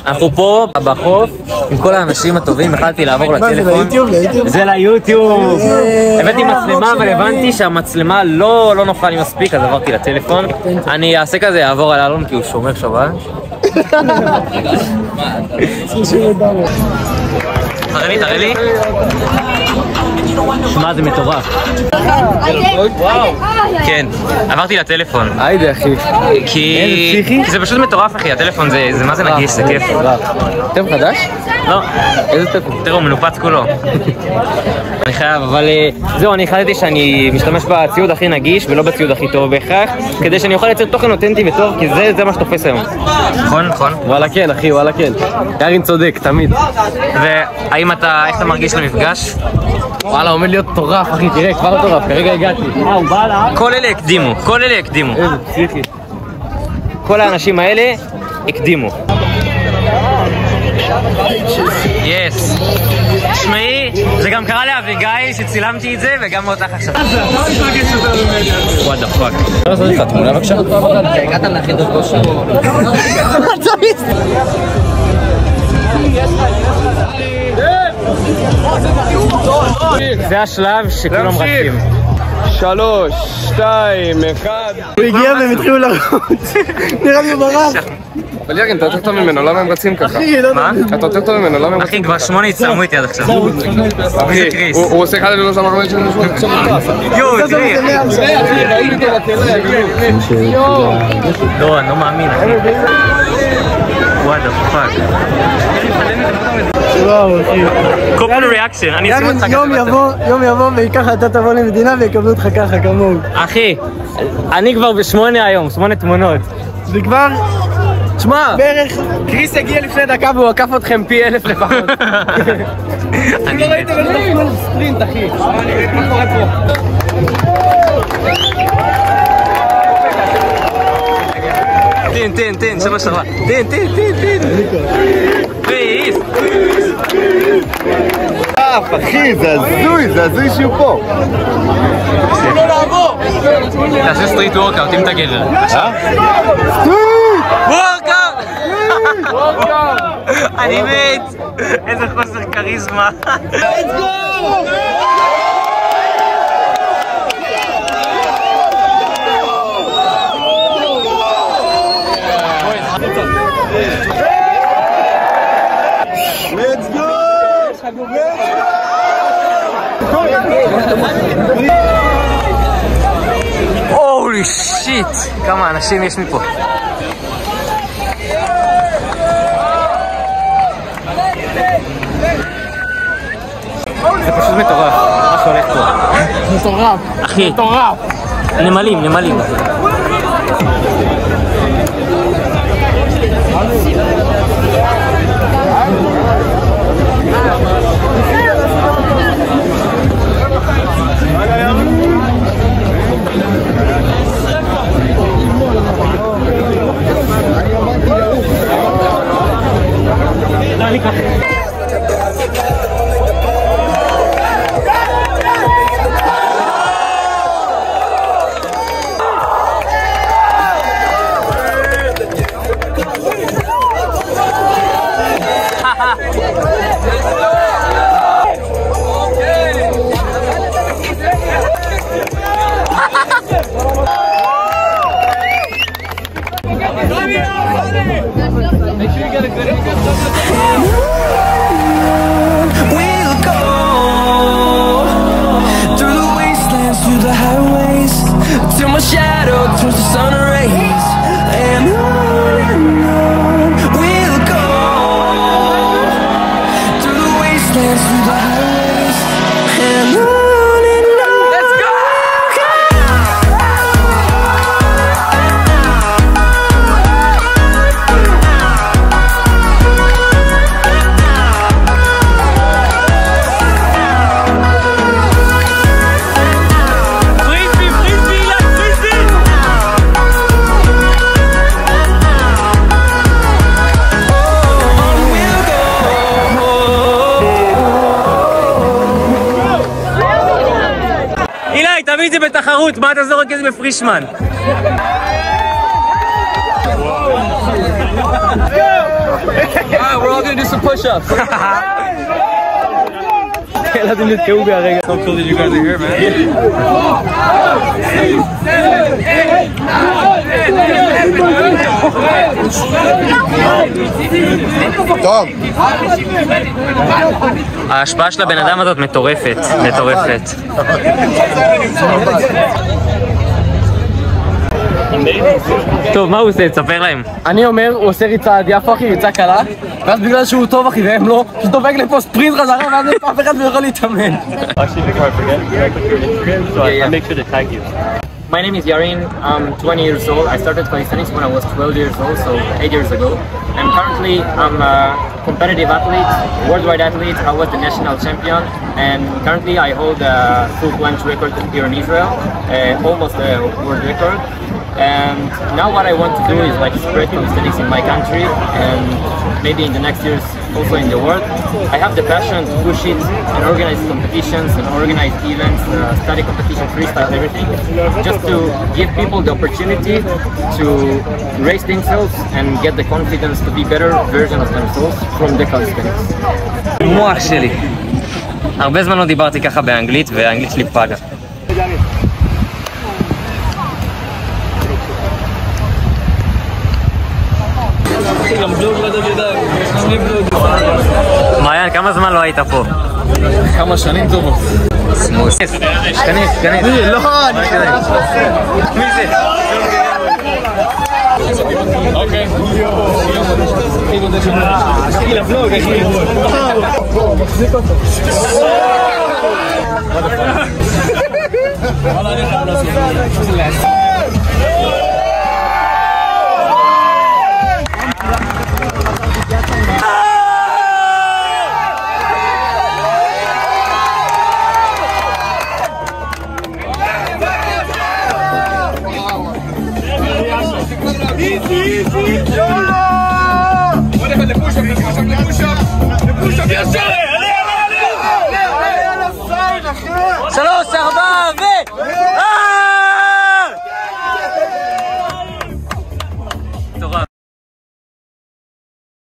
אנחנו פה בחוף עם כל האנשים הטובים, החלטתי לעבור לטלפון. זה ליוטיוב. הבאתי מצלמה, אבל הבנתי שהמצלמה לא נוחה לי מספיק, אז עברתי לטלפון. אני אעשה כזה, אעבור על אלון כי הוא שומר שבת. תראה לי. שמע, זה מטורף. כן, עברתי לטלפון. היידה אחי. כי זה פשוט מטורף אחי, הטלפון זה מה זה נגיש, זה כיף. טלפון חדש? לא. איזה טלפון? תראו, הוא מנופץ כולו. אני חייב, אבל זהו, אני החלטתי שאני משתמש בציוד הכי נגיש ולא בציוד הכי טוב בהכרח, כדי שאני אוכל לייצר תוכן אותנטי וטוב, כי זה מה שתופס היום. נכון? וואלה כן אחי, וואלה כן. ירין צודק, תמיד. והאם איך אתה מרגיש למפגש? וואלה, עומד להיות טורף, אחי, תראה, כבר טורף, כרגע הגעתי. הוא בא לה? כל אלה הקדימו. איזה פסיכי. כל האנשים האלה הקדימו. יס. תשמעי, זה גם קרה לאביגיל שצילמתי את זה, וגם אותך עכשיו. וואט דה פאק. לא לעשות לך תמונה בבקשה? הגעת להכין את כושר. זה השלב שכולם רצים. 3, 2, 1. הוא הגיע והם התחילו לרוץ. נראה לי הוא ברח. אבל ירין, אתה יותר טוב ממנו, למה הם רצים ככה? מה? אתה יותר טוב ממנו, למה הם רצים ככה? אחי, כבר 8 הצטלמו איתי עד עכשיו. אחי, הוא עושה אחד ללא סמך מלא של משהו. יואו, תראי. לא, אני לא מאמין, אחי. וואט דה פאק. קופל ריאקשן, אני אשים אותך ככה. יום יבוא וככה אתה תבוא למדינה ויקבלו אותך ככה כמוהו. אחי, אני כבר ב8 היום, 8 תמונות. זה כבר... תשמע, בערך קריס הגיע לפני דקה והוא עקף אתכם פי 1000 לפחות. אני לא ראיתם את ספרינט, אחי. מה קורה פה? תן, שלוש שרבה. תן. פריס. אחי, זה הזוי שהוא פה. תעשה סטריט וורקאוט, אם אתה גבר. וורקאוט! אני מת! איזה חוסר קריזמה. Let's go! הולי שיט! כמה אנשים יש מפה. זה פשוט מטורף, מה שהולך פה. מטורף. אחי. מטורף. נמלים. תביא את זה בתחרות, מה אתה זורק את זה בפרישמן? Alright, we're all gonna do some push-ups. ילדים נתקעו בהרגע. So cool that you guys are here, man. טוב. ההשפעה של הבן אדם הזאת מטורפת, מטורפת. טוב, מה הוא עושה? תספר להם. אני אומר, הוא עושה ריצה עד יפו, אחי, ריצה קלה, ואז בגלל שהוא טוב, אחי, והם לא, שדופק לפה ספרינט חזרה, ואז אף אחד לא יכול להתאמן. My name is Yarin. I'm 20 years old. I started calisthenics when I was 12 years old, so 8 years ago. And currently I'm a competitive athlete, worldwide athlete. I was the national champion, and currently I hold a full planche record here in Israel, almost a world record. And now what I want to do is like spread calisthenics in my country and maybe in the next years also in the world. I have the passion to push it and organize competitions and organize events, study competitions, freestyle, everything. Just to give people the opportunity to raise themselves and get the confidence to be better version of themselves from the calisthenics. מוח שלי. הרבה זמן לא דיברתי ככה באנגלית והאנגלית שלי פגה. מעיין, כמה זמן לא היית פה? כמה שנים טובות. סמוס. כנס, כנס. לא, אני כנס. מי זה? אוקיי. אחי לבלוג, אחי. מחזיק אותו. וואלה, אני חייב לעשות. שלוש, ארבע, ו...